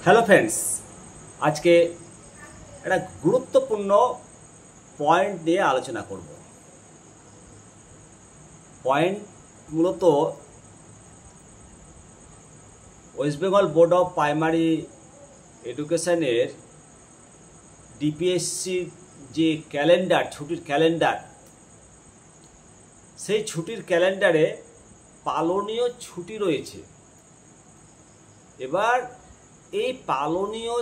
Hello friends, আজকে একটা গুরুত্বপূর্ণ পয়েন্ট নিয়ে আলোচনা করব। পয়েন্ট মূলত West Bengal board of primary এডুকেশনের ডিপিএসসির যে ক্যালেন্ডার, ছুটির ক্যালেন্ডার, সেই ছুটির ক্যালেন্ডারে পালনীয় ছুটি রয়েছে। এবার এই পালনীয়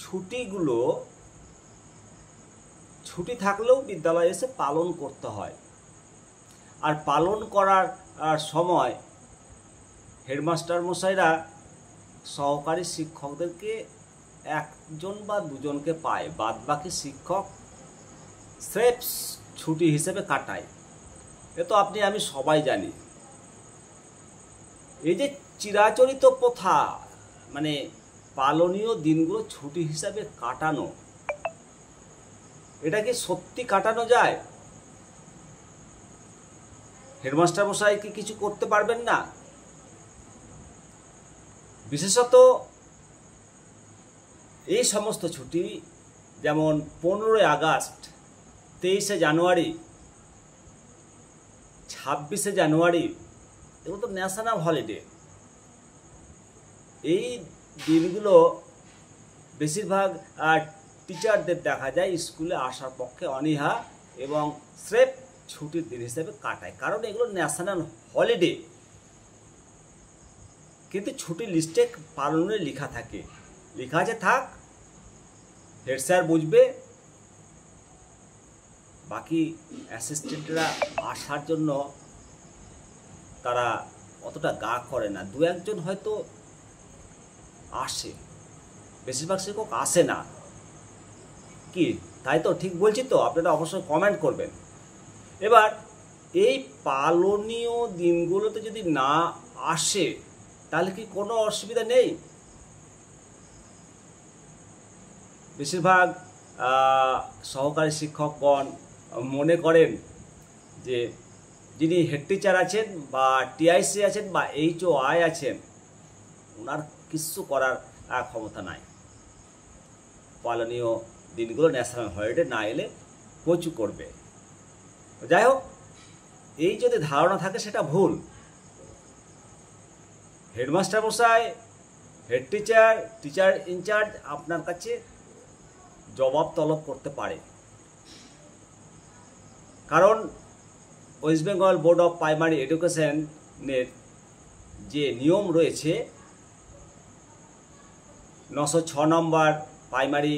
ছুটিগুলো ছুটি থাকলেও বিদ্যালয়ে এসে পালন করতে হয়। আর পালন করার সময় হেডমাস্টার মশাইরা সহকারী শিক্ষকদেরকে একজন বা দুজনকে পায়, বাদ বাকি শিক্ষক স্রেফ ছুটি হিসেবে কাটায়। এ তো আপনি আমি সবাই জানি। এই যে চিরাচরিত প্রথা, মানে পালনীয় দিনগুলো ছুটি হিসাবে কাটানো, এটা কি সত্যি কাটানো যায়? হেডমাস্টার মশাই কি কিছু করতে পারবেন না? বিশেষত এই সমস্ত ছুটি, যেমন 15 আগস্ট, 23 জানুয়ারি, 26 জানুয়ারি, এগুলো তো ন্যাশনাল হলিডে। এই দিনগুলো বেশিরভাগ টিচারদের দেখা যায় স্কুলে আসার পক্ষে অনীহা এবং স্রেফ ছুটির দিন হিসেবে কাটায়, কারণ এগুলো ন্যাশনাল হলিডে। কিন্তু ছুটির লিস্টে পালনে লেখা থাকে, লেখা আছে থাক, হেড স্যার বুঝবে, বাকি অ্যাসিস্ট্যান্টরা আসার জন্য তারা অতটা গা করে না। দু একজন হয়তো আসে, বেশিরভাগ শিক্ষক আসে না। কি তাই তো? ঠিক বলছি তো? আপনারা অবশ্যই কমেন্ট করবেন। এবার এই পালনীয় দিনগুলোতে যদি না আসে তাহলে কি কোনো অসুবিধা নেই? বেশিরভাগ সহকারী শিক্ষকগণ মনে করেন যে যিনি হেড টিচার আছেন বা টিআইসি আছেন বা HOI আছেন, ওনার কিছু করার ক্ষমতা নাই। পালনীয় দিনগুলো ন্যাশনাল হলিডে না এলে কচু করবে। যাই হোক, এই যদি ধারণা থাকে সেটা ভুল। হেডমাস্টার মশাই, হেড টিচার, টিচার ইনচার্জ আপনার কাছে জবাব তলব করতে পারে, কারণ West Bengal board of primary এডুকেশনের যে নিয়ম রয়েছে, 906 নম্বর প্রাইমারি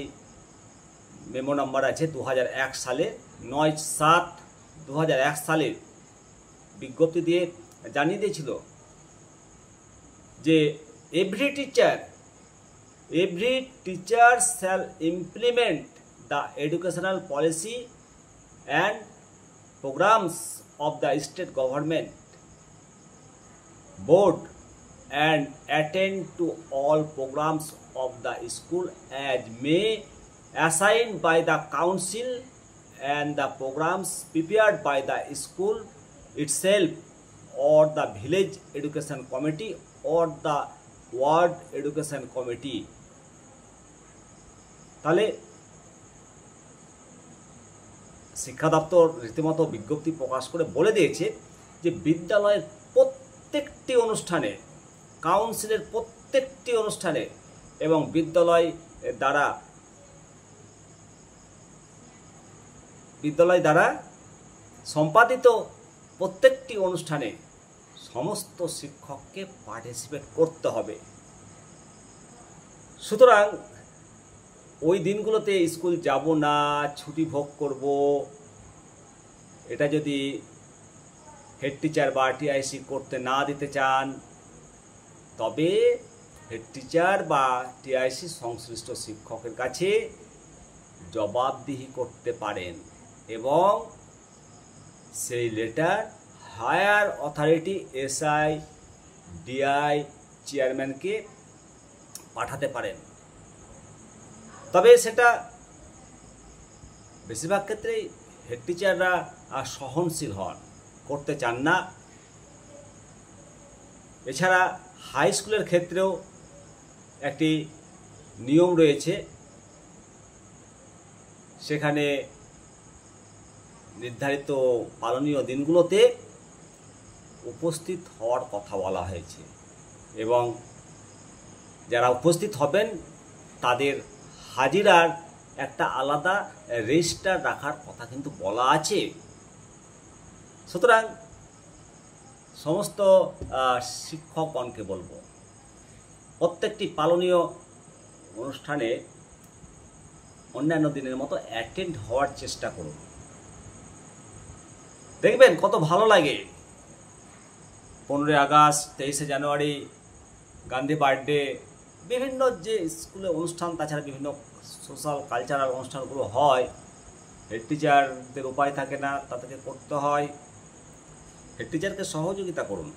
মেমো নম্বর আছে 2001 সালে, 9/7/2001 সালের বিজ্ঞপ্তি দিয়ে জানিয়ে দিয়েছিল যে every teacher shall implement the educational policy and programs of the state government board and attend to all programs of the school as may assigned by the council and the programs prepared by the school itself or the village education committee or the ward education committee। তাহলে শিক্ষা দপ্তর রীতিমতো বিজ্ঞপ্তি প্রকাশ করে বলে দিয়েছে যে বিদ্যালয়ের প্রত্যেকটি অনুষ্ঠানে, কাউন্সিলের প্রত্যেকটি অনুষ্ঠানে এবং বিদ্যালয় দ্বারা সম্পাদিত প্রত্যেকটি অনুষ্ঠানে সমস্ত শিক্ষককে পার্টিসিপেট করতে হবে। সুতরাং ওই দিনগুলোতে স্কুল যাব না, ছুটি ভোগ করব, এটা যদি হেড টিচার বা টিআইসি করতে না দিতে চান, তবে হেড টিচার বা টিআইসি সংশ্লিষ্ট শিক্ষকের কাছে জবাবদিহি করতে পারেন এবং সেই letter higher authority SI DI চেয়ারম্যানকে পাঠাতে পারেন। তবে সেটা বেশিরভাগ ক্ষেত্রেই হেড টিচাররা সহনশীল হন, করতে চান না। এছাড়া হাই স্কুলের ক্ষেত্রেও একটি নিয়ম রয়েছে, সেখানে নির্ধারিত পালনীয় দিনগুলোতে উপস্থিত হওয়ার কথা বলা হয়েছে এবং যারা উপস্থিত হবেন তাদের হাজিরার একটা আলাদা রেজিস্টার রাখার কথা কিন্তু বলা আছে। সুতরাং সমস্ত শিক্ষকগণকে বলবো, প্রত্যেকটি পালনীয় অনুষ্ঠানে অন্যান্য দিনের মতো অ্যাটেন্ড হওয়ার চেষ্টা করুন। দেখবেন কত ভালো লাগে। 15ই আগস্ট, 23শে জানুয়ারি, গান্ধী বার্থডে, বিভিন্ন যে স্কুলে অনুষ্ঠান, তাছাড়া বিভিন্ন সোশ্যাল কালচারাল অনুষ্ঠানগুলো হয়, হেড টিচারদের উপায় থাকে না, তাদেরকে করতে হয়। হেড টিচারকে সহযোগিতা করুন,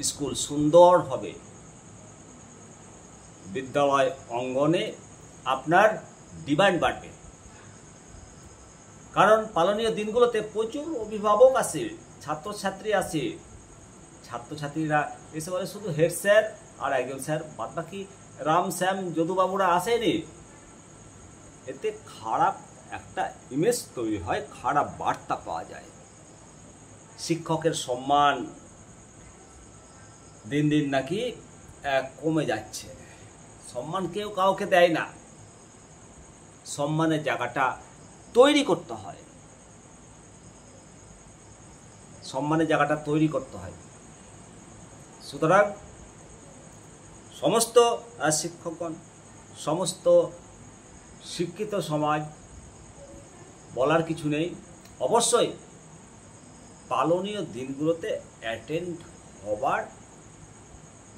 স্কুল সুন্দর হবে। বিদ্যালয় অঙ্গনে আপনার ডিমান্ড বাড়বে, কারণ পালনীয় দিনগুলোতে প্রচুর অভিভাবক আসে, ছাত্রছাত্রী আসে। ছাত্রছাত্রীরা এসে বলে শুধু হেড স্যার আর একজন স্যার, বাদ বাকি রাম শ্যাম যদুবাবুরা আসেনি। এতে খারাপ একটা ইমেজ তৈরি হয়, খারাপ বার্তা পাওয়া যায়। শিক্ষকের সম্মান দিন দিন নাকি কমে যাচ্ছে। সম্মান কেউ কাউকে দেয় না, সম্মানের জায়গাটা তৈরি করতে হয়, সম্মানের জায়গাটা তৈরি করতে হয়। সুতরাং সমস্ত শিক্ষকগণ, সমস্ত শিক্ষিত সমাজ, বলার কিছু নেই। অবশ্যই পালনীয় দিনগুলোতে অ্যাটেন্ড হবার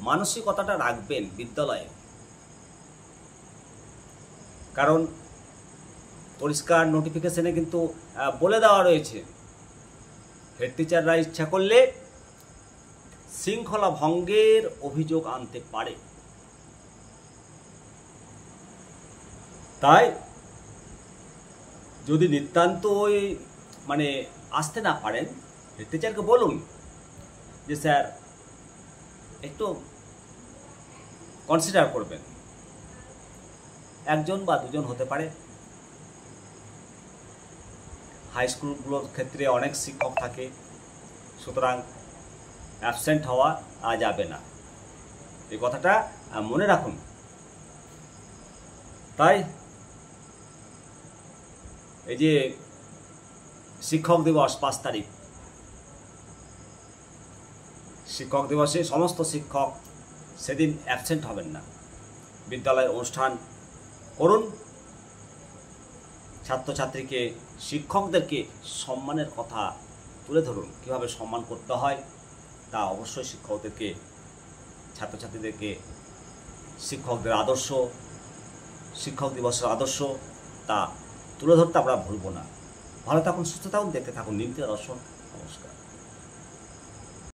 মানসিকতাটা রাখবেন বিদ্যালয়ে, কারণ পরিষ্কার নোটিফিকেশনে কিন্তু বলে দেওয়া রয়েছে, হেড টিচাররা ইচ্ছা করলে শৃঙ্খলা ভঙ্গের অভিযোগ আনতে পারে। তাই যদি নিতান্ত আসতে না পারেন, হেড টিচারকে বলুন যে স্যার একটু কনসিডার করবেন। একজন বা দুজন হতে পারে, হাই স্কুলগুলোর ক্ষেত্রে অনেক শিক্ষক থাকে, সুতরাং অ্যাবসেন্ট হওয়া যাবে না, এই কথাটা মনে রাখুন। তাই এই যে শিক্ষক দিবস 5 তারিখ, শিক্ষক দিবসে সমস্ত শিক্ষক সেদিন অ্যাবসেন্ট হবেন না, বিদ্যালয়ের অনুষ্ঠান করুন। ছাত্রছাত্রীকে, শিক্ষকদেরকে সম্মানের কথা তুলে ধরুন, কীভাবে সম্মান করতে হয় তা অবশ্যই শিক্ষকদেরকে, ছাত্রছাত্রীদেরকে শিক্ষকদের আদর্শ, শিক্ষক দিবসের আদর্শ তা তুলে ধরতে আমরা ভুলব না। ভালো থাকুন, সুস্থ থাকুন, দেখতে থাকুন নিমতি দর্শন। নমস্কার।